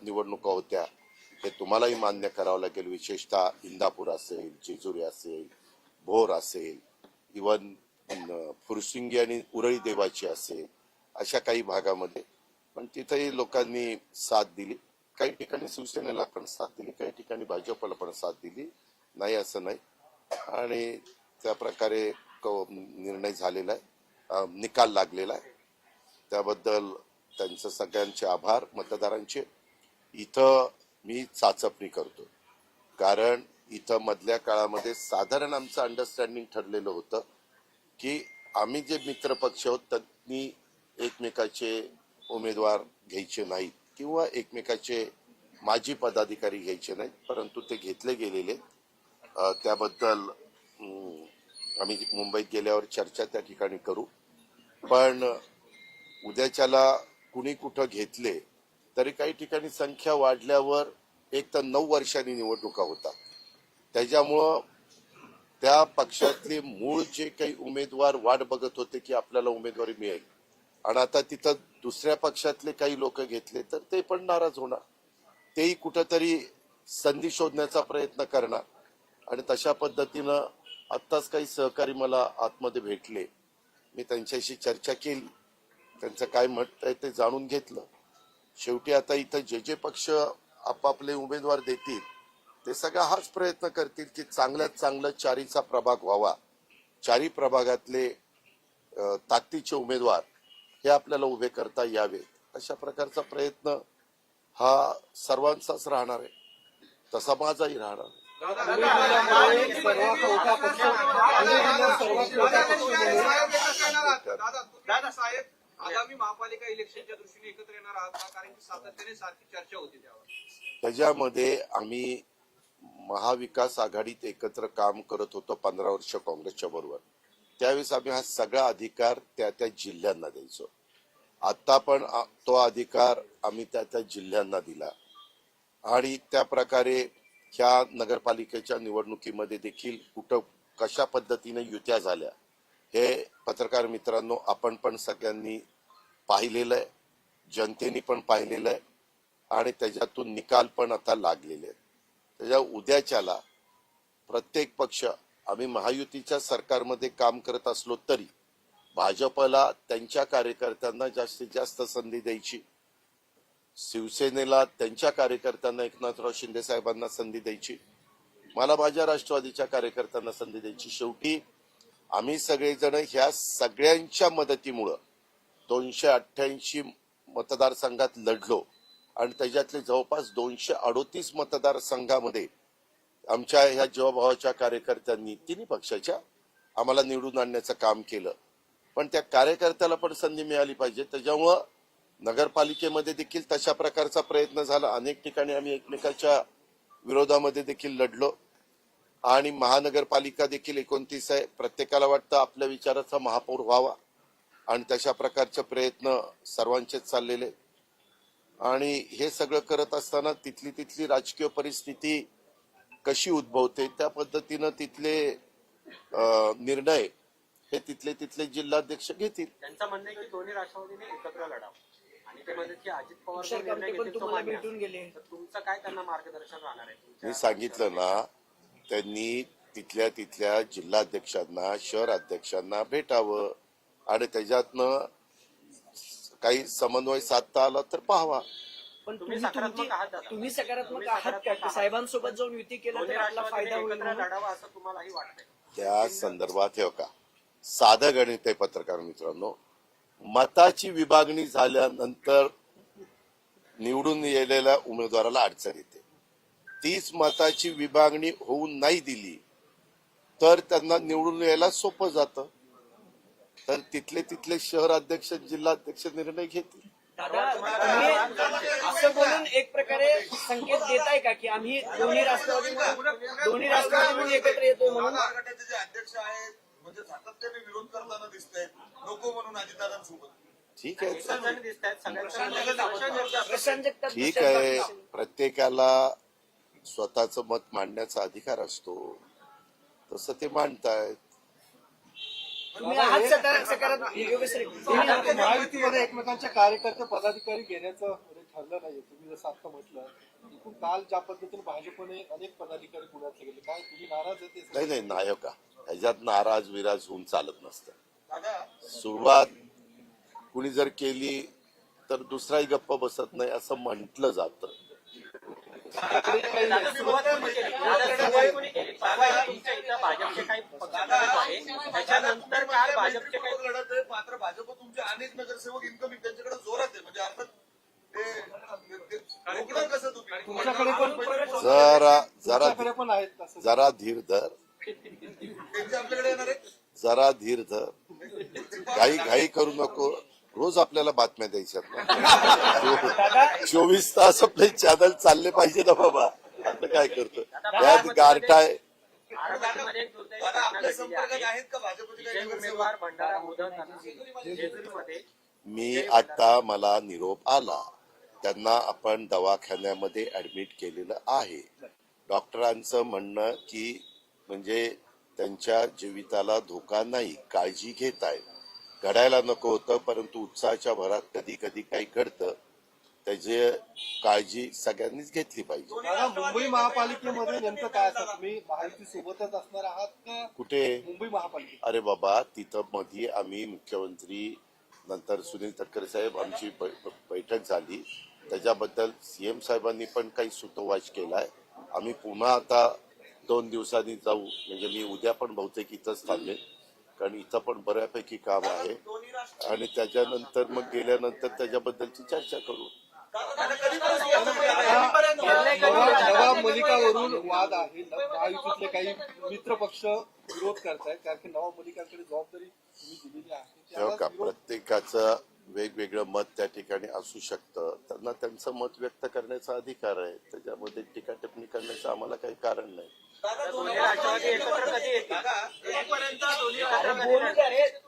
निवडणुका होत्या हे तुम्हालाही मान्य करावं लागेल. विशेषतः इंदापूर असेल, जेजुरी असेल, भोर असेल, इवन फुरसिंगी आणि उरळी देवाची असेल, अशा काही भागामध्ये पण तिथेही लोकांनी साथ दिली. काही ठिकाणी शिवसेनेला पण साथ दिली, काही ठिकाणी भाजपला पण साथ दिली, नाही असं नाही. आणि त्या प्रकारे निर्णय झालेला आहे, निकाल लागलेला आहे. त्याबद्दल त्यांचं सगळ्यांचे आभार मतदारांचे. इथं मी चाचपणी करतो कारण इथं मधल्या काळामध्ये साधारण आमचं अंडरस्टँडिंग ठरलेलं होतं की आम्ही जे मित्रपक्ष आहोत त्यांनी एकमेकाचे उमेदवार घ्यायचे नाहीत किंवा एकमेकाचे माजी पदाधिकारी घ्यायचे नाहीत, परंतु ते घेतले गेलेले. त्याबद्दल आम्ही मुंबईत गेल्यावर चर्चा त्या ठिकाणी करू. पण उद्याच्याला कुणी कुठं घेतले तरी काही ठिकाणी संख्या वाढल्यावर एक तर 9 वर्षांनी निवडणुका होतात, त्याच्यामुळं त्या पक्षातले मूळ जे काही उमेदवार वाट बघत होते की आपल्याला उमेदवारी मिळेल आणि आता तिथं दुसऱ्या पक्षातले काही लोक घेतले तर ते पण नाराज होणार, तेही कुठंतरी संधी शोधण्याचा प्रयत्न करणार. आणि तशा पद्धतीनं आत्ताच काही सहकारी मला आतमध्ये भेटले, मी त्यांच्याशी चर्चा केली, त्यांचं काय मत आहे ते जाणून घेतलं. शेवटी आता इथं जे जे पक्ष आपापले उमेदवार देतील ते सगळा हाच प्रयत्न करतील की चांगल्यात चांगलं चारीचा प्रभाग व्हावा, चारी प्रभागातले ताकदीचे उमेदवार हे आपल्याला उभे करता यावे. अशा प्रकारचा प्रयत्न हा सर्वांचाच राहणार आहे, तसा माझाही राहणार. आगामी महापालिका इलेक्शनच्या दृष्टीने एकत्र येणार आहात कारण की सातत्याने सारखी चर्चा होती त्यावर. त्याच्यामध्ये आम्ही महाविकास आघाडीत एकत्र काम करत होतो 15 वर्ष काँग्रेसच्या बरोबर. त्यावेळेस आम्ही हा सगळा अधिकार त्या त्या जिल्ह्यांना द्यायचो. आता पण तो अधिकार आम्ही त्या त्या जिल्ह्यांना दिला आणि त्या प्रकारे ह्या नगरपालिकेच्या निवडणुकीमध्ये देखील कुठं कशा पद्धतीने युत्या झाल्या हे पत्रकार मित्रांनो आपण पण सगळ्यांनी पाहिलेलं आहे, जनतेने पण पाहिलेलं आहे आणि त्याच्यातून निकाल पण आता लागलेले आहेत. त्याच्या उद्याच्याला प्रत्येक पक्ष, आम्ही महायुतीच्या सरकारमध्ये काम करत असलो तरी भाजपला त्यांच्या कार्यकर्त्यांना जास्तीत जास्त संधी द्यायची, शिवसेनेला त्यांच्या कार्यकर्त्यांना एकनाथराव शिंदे साहेबांना संधी द्यायची, मला माझ्या राष्ट्रवादीच्या कार्यकर्त्यांना संधी द्यायची. शेवटी आम्ही सगळेजण ह्या सगळ्यांच्या मदतीमुळं 288 मतदारसंघात लढलो आणि त्याच्यातले जवळपास 238 मतदारसंघामध्ये आमच्या ह्या जीवाभावाच्या कार्यकर्त्यांनी तिन्ही पक्षाच्या आम्हाला निवडून आणण्याचं काम केलं. पण त्या कार्यकर्त्याला पण संधी मिळाली पाहिजे, त्याच्यामुळं नगरपालिकेमध्ये देखील तशा प्रकारचा प्रयत्न झाला. अनेक ठिकाणी आम्ही एकमेकाच्या विरोधामध्ये देखील लढलो आणि महानगरपालिका देखील 29 आहे. प्रत्येकाला वाटतं आपल्या विचाराचा महापौर व्हावा आणि तशा प्रकारचे प्रयत्न सर्वांचेच चाललेले. आणि हे सगळं करत असताना तिथली राजकीय परिस्थिती कशी उद्भवते त्या पद्धतीनं तिथले निर्णय हे तिथले जिल्हाध्यक्ष घेतील. त्यांचं म्हणणं आहे की दोन्ही राष्ट्रवादीने एकत्र लढावं आणि ते म्हणतात की अजित पवार निर्णय घेतील तो मान्य आहे. तर तुमचं काय त्यांना मार्गदर्शन राहणार आहे? मी सांगितलं ना, त्यांनी तिथल्या जिल्हाध्यक्षांना शहर अध्यक्षांना भेटावं आणि त्याच्यातनं काही समन्वय साधता आला तर पाहावा. पण तुम्ही सकारात्मक आहात का साहेबांसोबत जाऊन युती केला तर आपला फायदा होईल लढावा असं तुम्हालाही वाटतंय? त्या संदर्भात हे का साधं गणित आहे पत्रकार मित्रांनो, मताची विभागणी झाल्यानंतर निवडून येलेल्या उमेदवाराला अडचण येते. 30 मताची विभागणी होऊन नाही दिली तर त्यांना निवडून यायला सोपं जातं. तर तिथले शहर अध्यक्ष जिल्हाध्यक्ष निर्णय घेतील. दादा असं बोलून एक प्रकारे संकेत देताय का की आम्ही दोन्ही राष्ट्रवादी एकत्र येतो म्हणून? गटाचे जे अध्यक्ष आहेत म्हणजे सातत्याने विरोध करताना दिसत आहेत नको म्हणून अजितदादांसोबत. ठीक आहे, प्रशांत ठीक आहे, प्रत्येकाला स्वतःचं मत मांडण्याचा अधिकार असतो, तसं ते मांडतायत. महायुतीमध्ये एकमेकांच्या कार्यकर्ते पदाधिकारी घेण्याचं ठरलं नाहीये. तुम्ही जसं आता म्हटलं एकूण काल ज्या पद्धतीने भाजपने अनेक पदाधिकारी पुण्यातले गेले, काय तुम्ही नाराज आहे ते? नाही नाही का ह्याच्यात नाराज विराज होऊन चालत नसतं. दादा सुरुवात कुणी जर केली तर दुसराही गप्प बसत नाही असं म्हटलं जातं. दादा सुरुवात कोणी केली? दादा सुरुवात कोणी केली? परवा तुमच्या इथं भाजपचे काही पक्षप्रमुख आहे, त्याच्यानंतर काल भाजपचे काही लढत आहे, मात्र भाजप तुमचे अनेक नगरसेवक इन्कमिंग त्यांच्याकडे जोरात आहे, म्हणजे अर्थात ते रोखणार कसं तुम्ही? तुमच्याकडे पण जरा तुमच्याकडे पण आहेत तसं. जरा धीर धर, त्यांचे आपल्याकडे येणार आहे. जरा धीर धर, घाई करू नको. रोज आपल्याला बातम्या द्यायच्यात ना. 24 तास आपले चॅनल चालले पाहिजे ना बाबा. आता काय करतो त्यात गारठाय. बारामतीमध्ये एक दुर्दैवी दादा घटना आपल्या घडलेली संपर्कात आहे. आहेत का भाजपचे काही जे नगरसेवक? उमेदवार भंडारा मुदत जेजुरीमध्ये मी आता मला निरोप आला, त्यांना आपण दवाखान्यामध्ये ऍडमिट केलेलं आहे. डॉक्टरांचं म्हणणं की म्हणजे त्यांच्या जीविताला धोका नाही, काळजी घेत आहे. घडायला नको होतं, परंतु उत्साहाच्या भरात कधी कधी काही घडतं, त्याची काळजी सगळ्यांनीच घेतली पाहिजे. दादा, मुंबई महापालिकेमध्ये नेमकं काय असतं? तुम्ही महायुती सोबतच असणार आहात का कुठे? मुंबई महापालिकेत? अरे बाबा, तिथं मध्ये आम्ही मुख्यमंत्री नंतर सुनील तटकरे साहेब आमची बैठक झाली, त्याच्याबद्दल सीएम साहेबांनी पण काही सूतोवाच केलाय. आम्ही पुन्हा आता 2 दिवसांनी जाऊ, म्हणजे मी उद्या पण बहुतेक इथंच थांबेन, कारण इथं पण बऱ्यापैकी काम आहे. आणि त्याच्यानंतर मग गेल्यानंतर त्याच्याबद्दलची चर्चा करू. नवाब मलिकावरून वाद आहे. महायुतीतले काही मित्र पक्ष विरोध करतायत, कारण की नवाब मलिकांकडे जबाबदारी तुम्ही दिलेली आहे. तेव्हा का प्रत्येकाचं वेगवेगळं मत त्या ठिकाणी असू शकतं, त्यांना त्यांचं मत व्यक्त करण्याचा अधिकार आहे. त्याच्यामध्ये टीका टिप्पणी करण्याचं आम्हाला काही कारण नाही. दोन्ही राष्ट्रवादी एकत्र कधी येतील?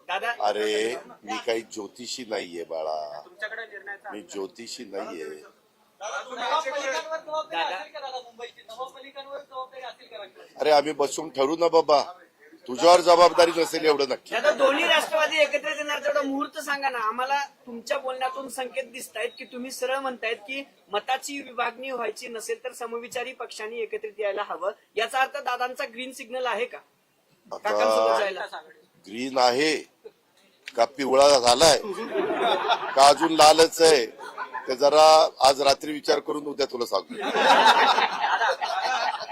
दादा अरे मी काही ज्योतिषी नाहीये बाळा, तुमच्याकडे निर्णयाचा मी ज्योतिषी नाहीये. अरे आम्ही बसून ठरू ना बाबा, तुझ्यावर जबाबदारी नसेल एवढं नक्की. दादा दोन्ही राष्ट्रवादी एकत्रित येणार तेवढा मुहूर्त सांगा ना आम्हाला. तुमच्या बोलण्यातून संकेत दिसत आहेत की तुम्ही सरळ म्हणतायत की मताची विभागणी व्हायची नसेल तर समविचारी पक्षांनी एकत्रित यायला हवं. याचा अर्थ दादांचा ग्रीन सिग्नल आहे का काकांसोबत आता जायला? ग्रीन आहे का पिवळा झालाय का अजून लालच आहे, ते जरा आज रात्री विचार करून उद्या तुला सांगतो.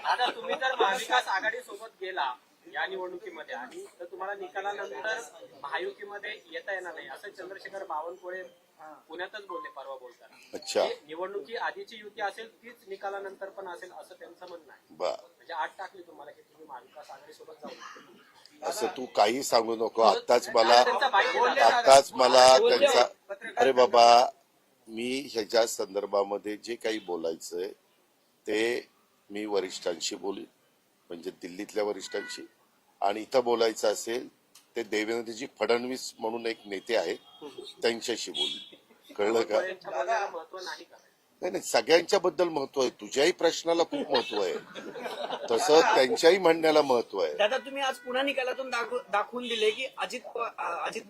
आता तुम्ही जर महाविकास आघाडी सोबत गेला या निवडणुकीमध्ये आणि तर तुम्हाला निकालानंतर महायुतीमध्ये येता येणार नाही असं चंद्रशेखर बावनकुळे पुण्यातच बोलले परवा बोलताना. अच्छा, निवडणुकी आधीची युती असेल तीच निकालानंतर पण असेल असं त्यांचं म्हणणं आहे. बर, म्हणजे आठ टाकली तुम्हाला की तुम्ही महाविकास आघाडी सोबत जाऊ. असं तू काही सांगू नको. आत्ताच मला त्यांचा, अरे बाबा मी ह्याच्या संदर्भामध्ये जे काही बोलायचंय ते मी वरिष्ठांशी बोलीन, म्हणजे दिल्लीतल्या वरिष्ठांशी. आणि इथं बोलायचं असेल ते देवेंद्रजी फडणवीस म्हणून एक नेते आहेत त्यांच्याशी बोलीन. कळलं का? त्यांच्या बोलण्याला महत्व नाही का? नाही, सगळ्यांच्या बद्दल महत्व आहे. तुझ्याही प्रश्नाला खूप महत्व आहे, तसं त्यांच्याही म्हणण्याला महत्व आहे. दादा तुम्ही आज पुन्हा निकालातून दाखवून दिले की अजित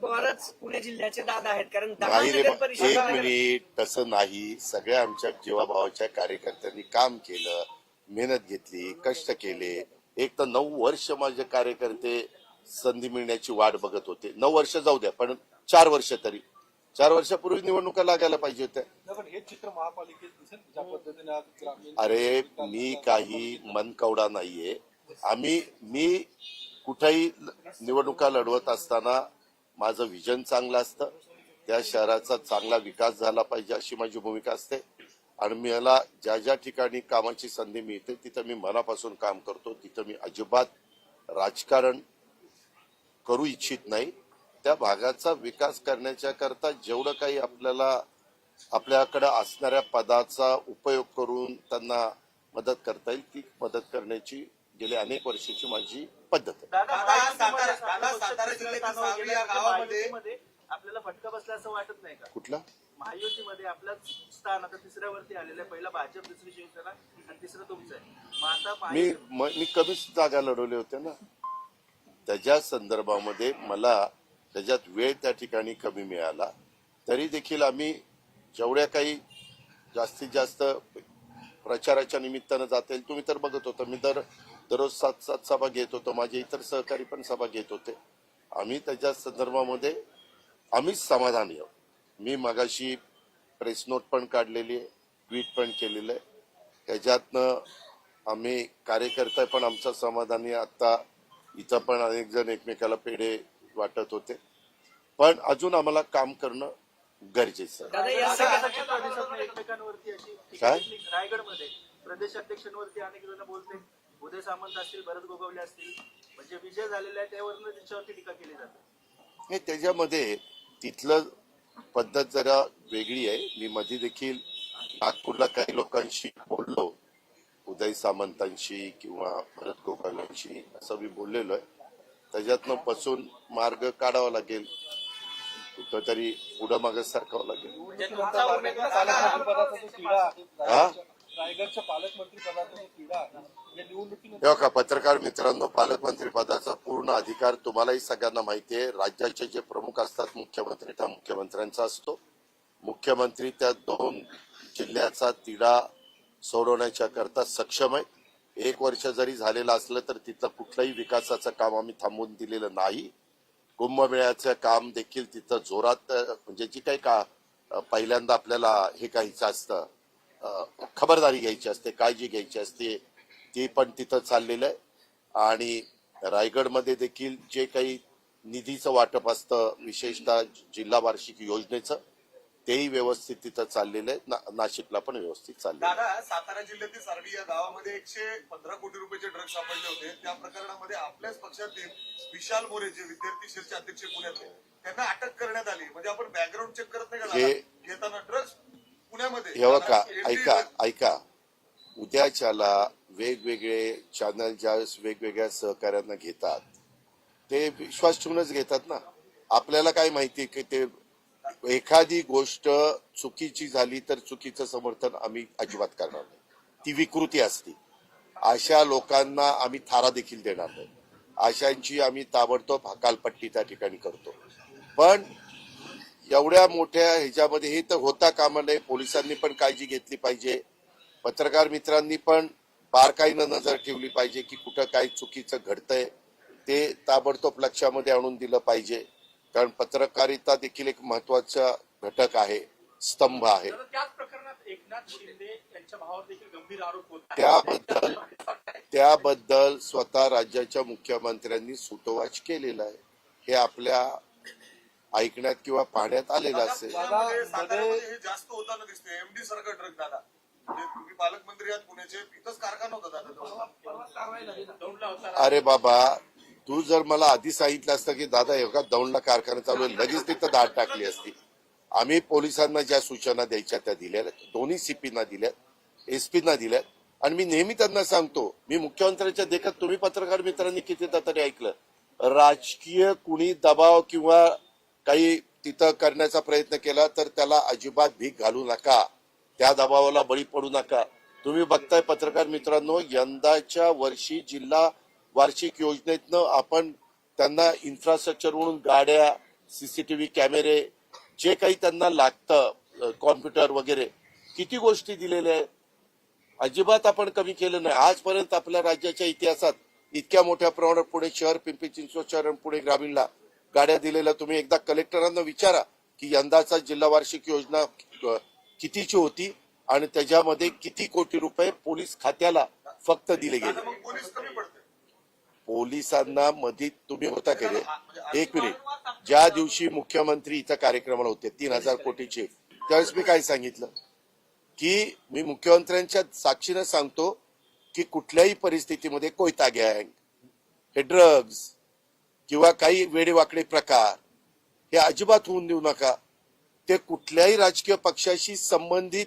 पवारच पुणे जिल्ह्याचे दादा आहेत, कारण नाही रे, नगर एक परिषद मिनिट, तसं नाही. सगळ्या आमच्या जीवाभावाच्या कार्यकर्त्यांनी काम केलं, मेहनत घेतली, कष्ट केले. एक तर 9 वर्ष माझे कार्यकर्ते संधी मिळण्याची वाट बघत होते. 9 वर्ष जाऊ द्या, पण 4 वर्ष तरी, 4 वर्षापूर्वी निवडणुका लागायला पाहिजे होत्या. पण हे चित्र महापालिकेत दिसेल ज्या पद्धतीने आज ग्रामीण. अरे मी काही मनकवडा नाहीये. मी कुठेही निवडणुका लढवत असताना माझं विजन चांगलं असतं, त्या शहराचा चांगला विकास झाला पाहिजे अशी माझी भूमिका असते. आणि मला ज्या ज्या ठिकाणी कामाची संधी मिळते तिथं मी मनापासून काम करतो. तिथं मी अजिबात राजकारण करू इच्छित नाही. त्या भागाचा विकास करण्याच्या करता जेवढं काही आपल्याकडे असणाऱ्या पदाचा उपयोग करून त्यांना मदत करता येईल ती मदत करण्याची गेल्या अनेक वर्षाची माझी पद्धत आहे. सातारा जिल्ह्यातील सावली या गावामध्ये आपल्याला फटका बसला असं वाटत नाही का? कुठला? महायुतीमध्ये आपलंच स्थान आता तिसऱ्यावरती आलेलं आहे. पहिला भाजप, दुसरी शिवसेना आणि तिसरं तुमचं आहे. मग आता मी कमीच जागा लढवल्या होत्या ना. त्याच्या संदर्भामध्ये मला त्याच्यात वेळ त्या ठिकाणी कमी मिळाला, तरी देखील आम्ही जेवढ्या काही जास्तीत जास्त प्रचाराच्या निमित्तानं जातील. तुम्ही तर बघत होता मी दररोज 7 सभा घेत होतो. माझे इतर सहकारी पण सभा घेत होते. आम्ही त्याच्या संदर्भामध्ये आम्हीच समाधानी आहोत. मी मगाशी प्रेस नोट पण काढलेली आहे, ट्विट पण केलेलं आहे. त्याच्यातनं आम्ही कार्यकर्ता पण आमचा समाधानी. आता इथं पण अनेक जण एकमेकाला पेढे वाटत होते, पण अजून आम्हाला काम करणं गरजेचं आहे. दादा या असं सगळ्या कसं चित्र दिसत नाही एकमेकांवरती अशी काय? रायगडमध्ये प्रदेश अध्यक्षांवरती अनेक जण बोलते. उदय सामंत असतील, भरत गोगावले असतील, म्हणजे विजय झालेला आहे त्यावरून त्यांच्यावरती टीका केली जाते. हे त्याच्यामध्ये तिथलं पद्धत जरा वेगळी आहे. मी मध्ये देखील नागपूरला काही लोकांशी बोललो, उदय सामंतांशी किंवा भरत गोगावलेंशी, असं मी बोललेलो आहे. त्याच्यातनं बसून मार्ग काढावा लागेल, कुठंतरी पुढं मागं सारखावं लागेल. पालकमंत्रीपदाचा जो तिढा आहे, हा? रायगडच्या पालकमंत्रीपदाचा जो तिढा आहे, या निवडणुकीनंतर तेव्हा का पत्रकार मित्रांनो, पालकमंत्री पदाचा पूर्ण अधिकार तुम्हालाही सगळ्यांना माहिती आहे. राज्याचे जे प्रमुख असतात मुख्यमंत्री, त्या मुख्यमंत्र्यांचा असतो. मुख्यमंत्री त्या 2 जिल्ह्याचा तिढा सोडवण्याच्या करता सक्षम आहे. 1 वर्ष जरी झालेलं असलं तर तिथलं कुठलंही विकासाचं काम आम्ही थांबवून दिलेलं नाही. कुंभमेळ्याचं काम देखील तिथं जोरात, म्हणजे जी काही का पहिल्यांदा आपल्याला हे घ्यायचं असतं, खबरदारी घ्यायची असते, काळजी घ्यायची असते, ती पण तिथं चाललेलं आहे. आणि रायगडमध्ये देखील जे काही निधीचं वाटप असतं, विशेषतः जिल्हा वार्षिक योजनेचं, तेही व्यवस्थित तिथं चाललेलं आहे. नाशिकला पण व्यवस्थित चाललेलं आहे. दादा, सातारा जिल्ह्यातील सारडी या गावामध्ये 115 कोटी रुपयाचे ड्रग्ज सापडले होते. त्या प्रकरणामध्ये आपल्याच पक्षातील विशाल मोरे, जे विद्यार्थी सेलचे अध्यक्ष पुण्यातले, त्यांना अटक करण्यात आली. म्हणजे आपण बॅकग्राऊंड चेक करत नाही का हे- दादा? घेताना ड्रग्ज पुण्यामध्ये हे बघा, दादा, ऐका, उद्याच्याला वेगवेगळे चॅनल ज्यावेळेस वेगवेगळ्या सहकार्यांना घेतात, ते विश्वास ठेवूनच घेतात ना. आपल्याला काय माहिती की ते एखादी गोष्ट चुकीची झाली तर चुकीचं समर्थन आम्ही अजिबात करणार नाही. ती विकृती असते. अशा लोकांना आम्ही थारा देखील देणार नाही. अशांची आम्ही ताबडतोब हकालपट्टी त्या ठिकाणी करतो. पण एवढ्या मोठ्या ह्याच्यामध्ये हे तर होता कामा नये. पोलिसांनी पण काळजी घेतली पाहिजे. पत्रकार मित्रांनी पण बारकाईनं नजर ठेवली पाहिजे की कुठं काय चुकीचं घडतंय, ते ताबडतोब लक्षामध्ये आणून दिलं पाहिजे. कारण पत्रकारिता देखील एक महत्वाचा घटक आहे, स्तंभ आहे. त्याच प्रकरणात एकनाथ शिंदे यांच्या भावावर देखील गंभीर आरोप होत आहेत. त्याबद्दल स्वतः राज्याच्या मुख्यमंत्र्यांनी सुतोवाच केलेला आहे. हे आपल्या ऐकण्यात किंवा पाहण्यात आलेलं असेल. साताऱ्यामध्ये हे जास्त होताना दिसते. एमडी सारखं ड्रग दादा, म्हणजे तुम्ही पालकमंत्री आहात पुण्याचे, इथंच कारखाना होता दादा. दौंडला होता. अरे बाबा, तू जर मला आधी सांगितलं असतं की दादा एवढा दौंडला कारखाना चालू आहे, लगेच तिथं दाद टाकली असती. आम्ही पोलिसांना ज्या सूचना द्यायच्या त्या दिल्या, दोन्ही सीपींना दिल्यात, एसपींना दिल्यात. आणि मी नेहमी त्यांना सांगतो, मी मुख्यमंत्र्यांच्या देखत तुम्ही पत्रकार मित्रांनी कितीदा तरी ऐकलं, राजकीय कुणी दबाव किंवा काही तिथं करण्याचा प्रयत्न केला तर त्याला अजिबात भीक घालू नका, त्या दबावाला बळी पडू नका. तुम्ही बघताय पत्रकार मित्रांनो, यंदाच्या वर्षी जिल्हा वार्षिक योजनेतनं आपण त्यांना इन्फ्रास्ट्रक्चर म्हणून गाड्या, सीसीटीव्ही कॅमेरे, जे काही त्यांना लागतं, कॉम्प्युटर वगैरे, किती गोष्टी दिलेल्या आहेत. अजिबात आपण कमी केलं नाही. आजपर्यंत आपल्या राज्याच्या इतिहासात इतक्या मोठ्या प्रमाणात पुणे शहर, पिंपरी चिंचवड शहर आणि पुणे ग्रामीणला गाड्या दिलेल्या. तुम्ही एकदा कलेक्टरांना विचारा की यंदाचा जिल्हा वार्षिक योजना कितीची होती आणि त्याच्यामध्ये किती कोटी रुपये पोलीस खात्याला फक्त दिले गेले. मग पोलीस कमी पडते. पोलिसांना मध्ये तुम्ही होता की रे? एक मिनिट, ज्या दिवशी मुख्यमंत्री इथं कार्यक्रमाला होते 3,000 कोटीचे, त्यावेळेस मी काय सांगितलं की मी मुख्यमंत्र्यांच्या साक्षीनं सांगतो की कुठल्याही परिस्थितीमध्ये कोयता गँग, हे ड्रग्ज किंवा काही वेडेवाकडे प्रकार हे अजिबात होऊन देऊ नका. ते कुठल्याही राजकीय पक्षाशी संबंधित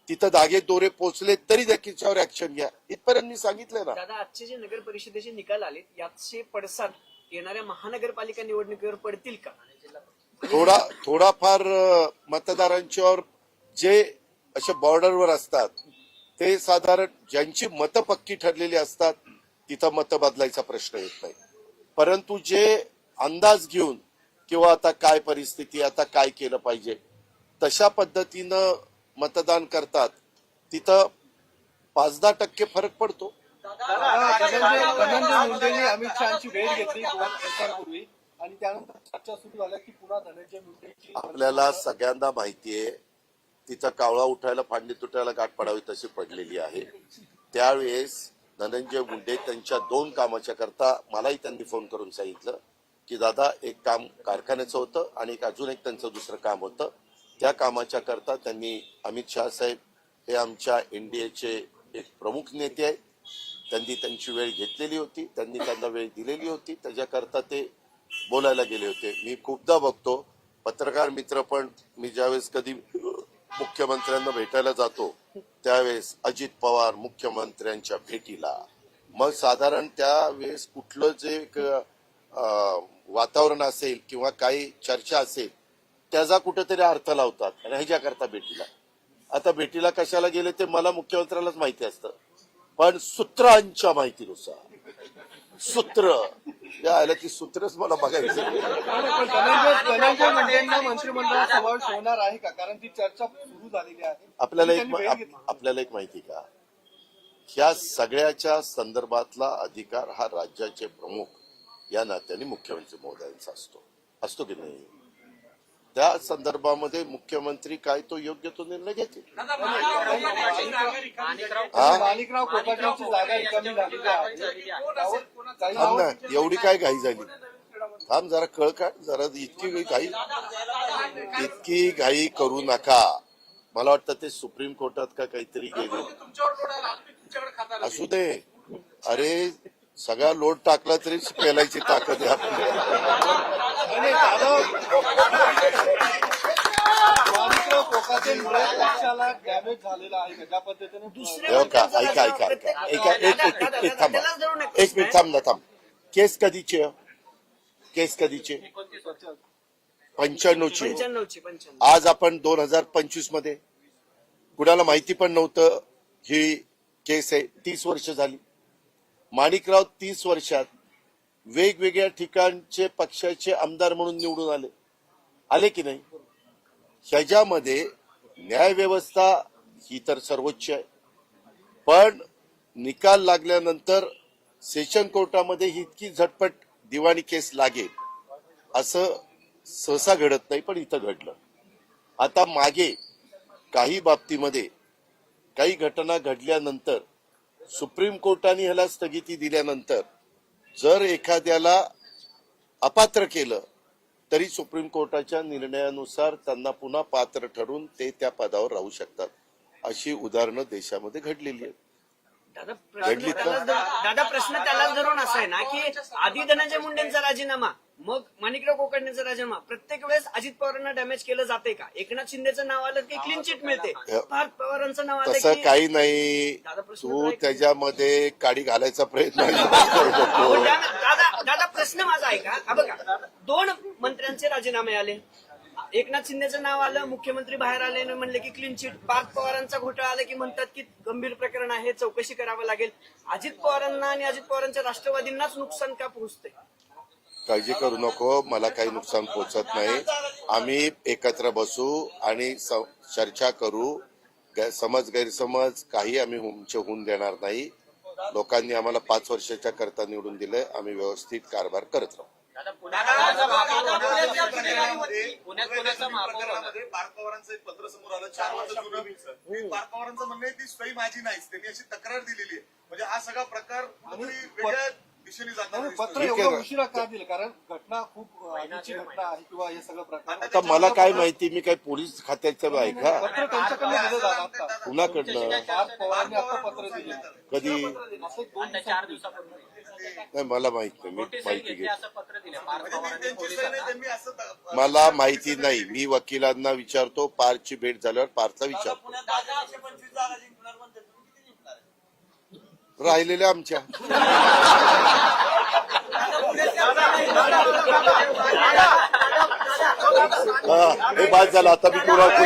तिथं धागे दोरे पोचले तरी त्याच्यावर ऍक्शन घ्या, इथपर्यंत मी सांगितलं ना. दादा, आजचे जे नगर परिषदेचे निकाल आले, याचे पडसाद येणाऱ्या महानगरपालिका निवडणुकीवर पडतील का? थोडाफार मतदारांच्यावर जे असे बॉर्डरवर असतात ते साधारण ज्यांची मतं पक्की ठरलेली असतात तिथं मतं बदलायचा प्रश्न येत नाही. परंतु जे अंदाज घेऊन किंवा आता काय परिस्थिती, आता काय केलं पाहिजे, तशा पद्धतीनं मतदान करतात तिथं 5-10% फरक पडतो. धनंजय मुंडेंनी अमित शहाची भेट घेतली सरकारपूर्वी आणि त्यानंतर चर्चा सुरू झाल्या की पुन्हा धनंजय मुंडेची आपल्याला सगळ्यांना माहितीये तिथं कावळा उठायला फांदी तुटायला गाठ पडावी तशी पडलेली आहे. त्यावेळेस धनंजय मुंडे त्यांच्या 2 कामाच्या करता मलाही त्यांनी फोन करून सांगितलं की दादा एक काम कारखान्याचं होतं आणि अजून एक त्यांचं दुसरं काम होतं. त्या कामाच्या करता त्यांनी अमित शहा साहेब हे आमच्या एनडीएचे एक प्रमुख नेते आहेत. त्यांनी त्यांची वेळ घेतलेली होती, त्यांनी त्यांना वेळ दिलेली होती, त्याच्याकरता ते बोलायला गेले होते. मी खूपदा बघतो पत्रकार मित्र पण मी ज्यावेळेस कधी मुख्यमंत्र्यांना भेटायला जातो त्यावेळेस अजित पवार मुख्यमंत्र्यांच्या भेटीला, मग साधारण त्यावेळेस कुठलं जे एक वातावरण असेल किंवा काही चर्चा असेल त्याचा कुठेतरी अर्थ लावतात आणि ह्याच्याकरता भेटीला. आता भेटीला कशाला गेले ते मला मुख्यमंत्र्यालाच माहिती असतं, पण सूत्रांच्या माहितीनुसार सूत्र आलं ती सूत्रच मला बघायचं. पण धनंजय मुंडेंना मंत्रिमंडळात समावेश होणार आहे का? कारण ती चर्चा सुरू झालेली आहे. आपल्याला त्यांनी भेट घेतली. आपल्याला एक माहिती का, ह्या सगळ्याच्या संदर्भातला अधिकार हा राज्याचे प्रमुख या नात्याने मुख्यमंत्री महोदयांचा असतो की नाही. त्या संदर्भामध्ये मुख्यमंत्री काय तो योग्य तो निर्णय घेतील. माणिकराव कोकाटेंची जागा रिकामी झालेली आहे. थांब ना, एवढी काय घाई झाली, थांब जरा कळ काढ जरा. इतकी घाई करू नका. मला वाटतं ते सुप्रीम कोर्टात का काहीतरी गेले असू दे. अरे सगळा लोड टाकला तरी पेलायची ताकद आहे माणिकराव कोकाटेंमुळे पक्षाला डॅमेज झालेला आहे त्या पद्धतीने ऐका एक मिनिट थांब ना थांब. केस कधीची 95ची. 95 आज आपण 2025 मध्ये कुणाला माहिती पण नव्हतं ही केस आहे. 30 वर्ष झाली. माणिकराव 30 वर्षात वेगवेगळ्या ठिकाणचे पक्षाचे आमदार म्हणून निवडून आले की नाही. ह्याच्यामध्ये न्यायव्यवस्था ही तर सर्वोच्च आहे, पण निकाल लागल्यानंतर सेशन कोर्टामध्ये ही इतकी झटपट दिवाणी केस लागेल असं सहसा घडत नाही, पण इथं घडलं. आता मागे काही बाबतीमध्ये काही घटना घडल्यानंतर सुप्रीम कोर्टाने ह्याला स्थगिती दिल्यानंतर जर एखाद्याला अपात्र केलं तरी सुप्रीम कोर्टाच्या निर्णयानुसार त्यांना पुन्हा पात्र ठरून ते त्या पदावर राहू शकतात. अशी उदाहरणं देशामध्ये घडलेली आहेत. दादा प्रश्न त्यालाच धरून असा आहे ना की आधी धनंजय मुंडेंचा राजीनामा मग माणिकराव कोकाटेंचा राजीनामा प्रत्येक वेळेस अजित पवारांना डॅमेज केलं जाते का? एकनाथ शिंदेचं नाव आलं की क्लीन चिट मिळते, पार्थ पवारांचं नाव आलं तसं की काही नाही. तू त्याच्यामध्ये काडी घालायचा प्रयत्न दादा प्रश्न माझा आहे का? बघा 2 मंत्र्यांचे राजीनामे आले, एकनाथ शिंदेचं नाव आलं, मुख्यमंत्री बाहेर आले आणि म्हणले की क्लीन चिट. पार्थ पवारांचा घोटाळा आला की म्हणतात की गंभीर प्रकरण आहे, चौकशी करावं लागेल. अजित पवारांना आणि अजित पवारांच्या राष्ट्रवादींनाच नुकसान का पोहोचते? काळजी करू नको, मला काही नुकसान पोहोचत नाही. आम्ही एकत्र बसू आणि चर्चा करू. समज गैरसमज काही आम्ही होऊन देणार नाही. लोकांनी आम्हाला 5 वर्षाच्या करता निवडून दिलंय. आम्ही व्यवस्थित कारभार करत राहू. प्रकरणामध्ये पार्थ पवारांचं एक पत्र समोर आलं 4 वर्ष जुनं. पार्थ पवारांचं म्हणणं आहे ती सही माझी नाहीच, त्यांनी अशी तक्रार दिलेली आहे. म्हणजे हा सगळा प्रकार वेगळ्या दिशेने जाताना पत्र एवढं उशिरा का दिलं? कारण घटना खूप आधीची घटना आहे किंवा हे सगळं प्रकार. आता मला काय माहिती, मी काय पोलीस खात्याचं आहे का? पत्र त्यांच्याकडे दिलं जातं आता. कुणाकडनं? पार्थ पवारांनी आता पत्र दिले. कधी? असं 4 दिवसापूर्वी नाही मला माहित नाही, मी माहिती घेतो. असं पत्र दिलं पार्थ पवारांनी त्यांची सही नाही, त्यांनी असं मला माहिती नाही. मी वकिलांना विचारतो. पार्थची भेट झाल्यावर पार्थला विचारतो. राहिलेल्या आमच्या हे बाद झालं. आता मी कोणाला